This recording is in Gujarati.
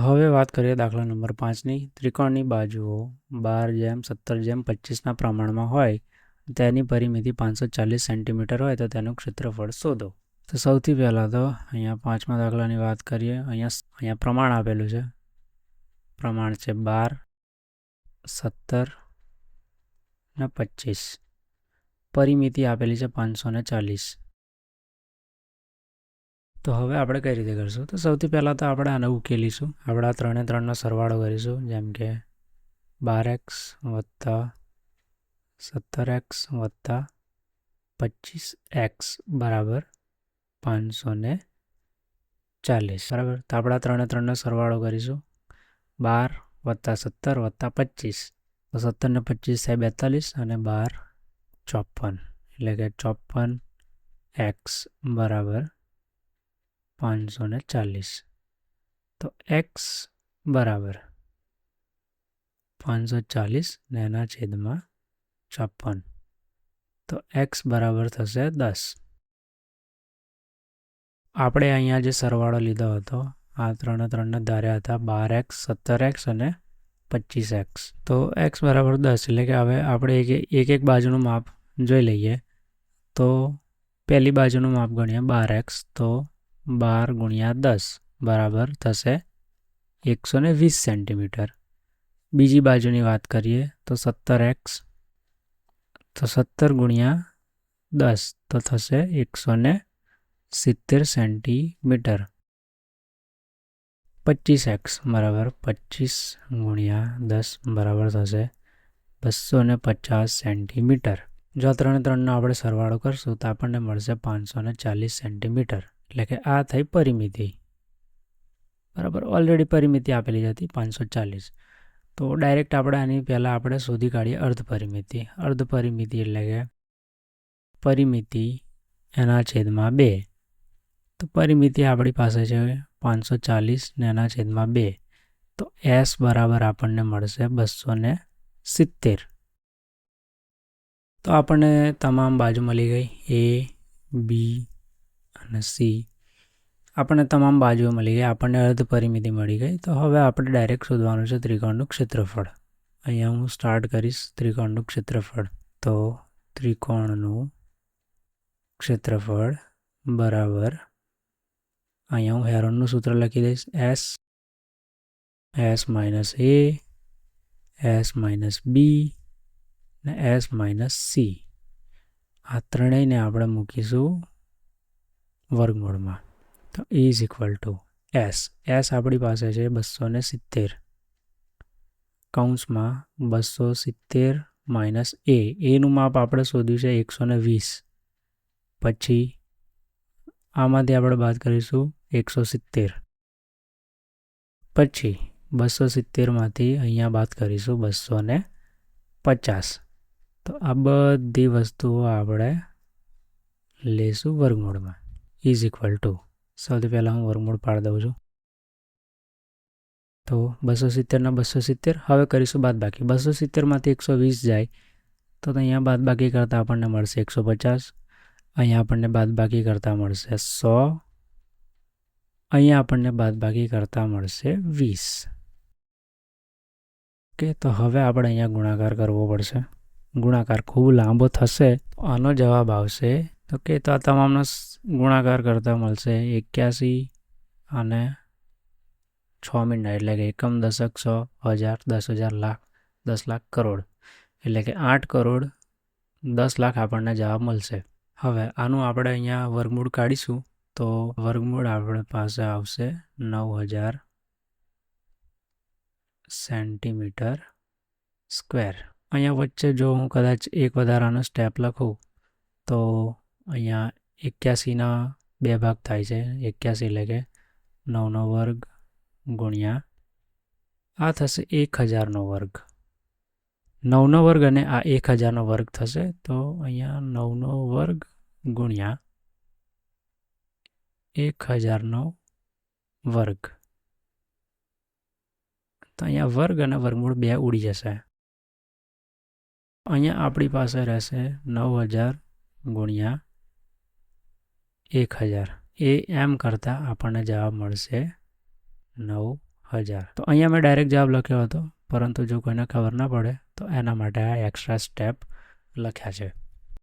હવે વાત કરીએ દાખલા નંબર 5ની. ત્રિકોણની બાજુઓ 12:17:25 પ્રમાણમાં હોય, તેની પરિમિતિ 540 સેન્ટીમીટર હોય તો તેનું ક્ષેત્રફળ શોધો. તો સૌથી પહેલાં તો અહીંયા 5મા દાખલાની વાત કરીએ. અહીંયા પ્રમાણ આપેલું છે. પ્રમાણ છે 12, 17 અને 25. પરિમિતિ આપેલી છે 540. તો હવે આપણે કઈ રીતે કરીશું? તો સૌથી પહેલાં તો આપણે આને ઉકેલીશું. આપણે આ 3 3નો સરવાળો કરીશું. જેમ કે 12x + 17x + 25x બરાબર 540. બરાબર. તો આપણે આ 3 3નો સરવાળો કરીશું. 12 + 17 + 25. તો 17 ને 25 થાય 42 અને 12 54. એટલે કે 54x બરાબર 540. તો x બરાબર 540 ને એના છેદમાં 54. તો x બરાબર થશે 10. આપણે અહીંયા જે સરવાળો લીધો હતો, આ 3 3ને ધાર્યા હતા 12x, 17x અને 25x. તો x બરાબર 10. એટલે કે હવે આપણે એક બાજુનું માપ જોઈ લઈએ. તો પહેલી બાજુનું માપ ગણીએ 12x. તો 12 × 10 બરાબર થશે 120 સેન્ટીમીટર. બીજી બાજુની વાત કરીએ તો 17x. તો 17 × 10 તો થશે 170 સેન્ટીમીટર. 25x બરાબર 25 × 10 બરાબર થશે 250 સેન્ટીમીટર. જો 3 3નો આપણે સરવાળો કરશું તો આપણને મળશે 540 સેન્ટીમીટર. એટલે કે આ થઈ પરિમિતિ. બરાબર. ઓલરેડી પરિમિતિ આપેલી હતી 540. તો ડાયરેક્ટ આપણે આની પહેલાં આપણે શોધી કાઢીએ અર્ધ પરિમિતિ. અર્ધ પરિમિતિ એટલે કે પરિમિતિ એના છેદમાં 2. તો પરિમિતિ આપણી પાસે છે 540 ને એના છેદમાં 2. તો s બરાબર આપણને મળશે 270. તો આપણને તમામ બાજુ મળી ગઈ. A, B અને C. આપણને તમામ બાજુઓ મળી ગઈ. આપણને અર્ધ પરિમિતિ મળી ગઈ. તો હવે આપણે ડાયરેક્ટ શોધવાનું છે ત્રિકોણનું ક્ષેત્રફળ. અહીંયા હું સ્ટાર્ટ કરીશ ત્રિકોણનું ક્ષેત્રફળ. તો ત્રિકોણનું ક્ષેત્રફળ બરાબર અહીંયા હું હેરોનનું સૂત્ર લખી દઈશ. S - A, S - B ને S - C. આ ત્રણેયને આપણે મૂકીશું વર્ગમૂળમાં. તો E = S. S આપણી પાસે છે 270. કૌંસમાં 270 - A. એનું માપ આપણે શોધ્યું છે 120. પછી આમાંથી આપણે બાદ કરીશું 170. પછી 270માંથી અહીંયા બાદ કરીશું 250. તો આ બધી વસ્તુઓ આપણે લેશું વર્ગમૂળમાં. E = સૌથી પહેલાં હું વર્ગમૂળ પાડી દઉં છું. તો 270 ના 270. હવે કરીશું બાદબાકી. 270માંથી 120 જાય તો અહીંયા બાદબાકી કરતાં આપણને મળશે 150. અહીંયા આપણને બાદબાકી કરતાં મળશે 100. અહીંયા આપણને બાદબાકી કરતાં મળશે 20. ઓકે. તો હવે આપણે અહીંયા ગુણાકાર કરવો પડશે. ગુણાકાર ખૂબ લાંબો થશે. આનો જવાબ આવશે તો કે તો આ તમામનો ગુણાકાર કરતાં મળશે 81 અને 6 મિનિટ. એટલે કે એકમ, દશક, 100, 1000, 10,000, લાખ, 10 લાખ, કરોડ. એટલે કે 8 કરોડ 10 લાખ આપણને જવાબ મળશે. હવે આનું આપણે અહીંયા વર્ગમૂળ કાઢીશું. તો વર્ગમૂળ આપણી પાસે આવશે 9000 સેન્ટીમીટર સ્ક્વેર. અહીંયા વચ્ચે જો હું કદાચ એક વધારાનો સ્ટેપ લખું તો અહીંયા 81ના 2 ભાગ થાય છે. 81 એટલે કે 9નો વર્ગ ગુણ્યા આ થશે 1000નો વર્ગ. 9નો વર્ગ અને આ 1000નો વર્ગ થશે. તો અહીંયા 9નો વર્ગ ગુણ્યા 1000નો વર્ગ. તો અહીંયા વર્ગ અને વર્ગમૂળ 2 ઉડી જશે. અહીંયા આપણી પાસે રહેશે 9000 ગુણ્યા 1000. એ એમ કરતાં આપણને જવાબ મળશે 9000. 1000. તો અહીંયા મેં ડાયરેક્ટ જવાબ લખ્યો હતો, પરંતુ જો કોઈને ખબર ના પડે તો એના માટે આ એક્સ્ટ્રા સ્ટેપ લખ્યા છે.